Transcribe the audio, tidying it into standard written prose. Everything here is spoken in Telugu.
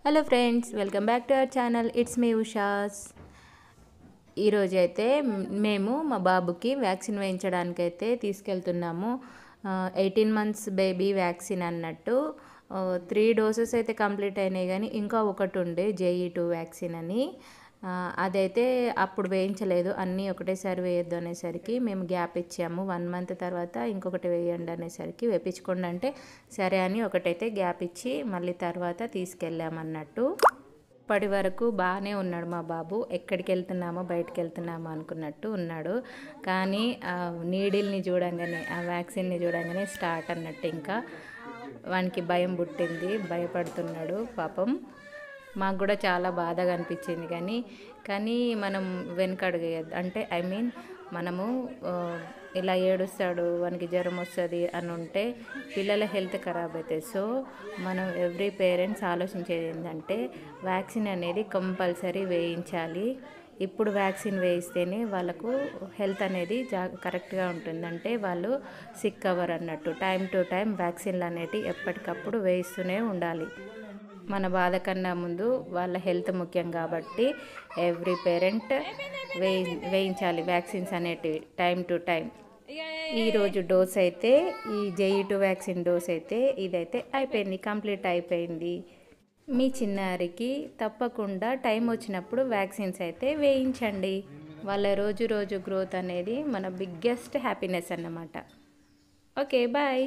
Hello friends, welcome back to our channel. It's me Usha's. ఈరోజు అయితే మేము మా బాబుకి వ్యాక్సిన్ వేయించడానికైతే తీసుకెళ్తున్నాము. 18 months బేబీ వ్యాక్సిన్ అన్నట్టు. 3 doses అయితే కంప్లీట్ అయినాయి, కానీ ఇంకా ఒకటి ఉండే JE2 వ్యాక్సిన్ అని. అదైతే అప్పుడు వేయించలేదు, అన్నీ ఒకటేసారి వేయొద్దు అనేసరికి మేము గ్యాప్ ఇచ్చాము. 1 month తర్వాత ఇంకొకటి వేయండి అనేసరికి వేయించుకోండి అంటే సరే అని ఒకటైతే గ్యాప్ ఇచ్చి మళ్ళీ తర్వాత తీసుకెళ్ళామన్నట్టు. ఇప్పటి వరకు బాగానే ఉన్నాడు మా బాబు. ఎక్కడికి వెళ్తున్నామో బయటికి వెళ్తున్నామో అనుకున్నట్టు ఉన్నాడు. కానీ నీడిల్ని చూడంగానే, ఆ వ్యాక్సిన్ని చూడంగానే స్టార్ట్ అన్నట్టు ఇంకా వానికి భయం పుట్టింది, భయపడుతున్నాడు పాపం. మాకు కూడా చాలా బాధగా అనిపించింది. కానీ మనం వెనకడుగేయద్దు. అంటే మనము ఇలా ఏడుస్తాడు, వానికి జ్వరం వస్తుంది అని ఉంటే పిల్లల హెల్త్ ఖరాబ్ అవుతుంది. సో మనం ఎవ్రీ పేరెంట్స్ ఆలోచించేది ఏంటంటే వ్యాక్సిన్ అనేది కంపల్సరీ వేయించాలి. ఇప్పుడు వ్యాక్సిన్ వేయిస్తేనే వాళ్ళకు హెల్త్ అనేది కరెక్ట్గా ఉంటుంది. అంటే వాళ్ళు సిక్ అవ్వరు అన్నట్టు. టైం టు టైం వ్యాక్సిన్లు అనేటివి ఎప్పటికప్పుడు వేయిస్తూనే ఉండాలి. మన బాధ కన్నా ముందు వాళ్ళ హెల్త్ ముఖ్యం కాబట్టి ఎవ్రీ పేరెంట్ వేయించాలి వ్యాక్సిన్స్ అనేటివి టైం టు టైం. ఈరోజు డోస్ అయితే, ఈ JE2 వ్యాక్సిన్ డోస్ అయితే ఇదైతే అయిపోయింది, కంప్లీట్ అయిపోయింది. మీ చిన్నారికి తప్పకుండా టైం వచ్చినప్పుడు వ్యాక్సిన్స్ అయితే వేయించండి. వాళ్ళ రోజు రోజు గ్రోత్ అనేది మన బిగ్గెస్ట్ హ్యాపీనెస్ అన్నమాట. Okay, bye.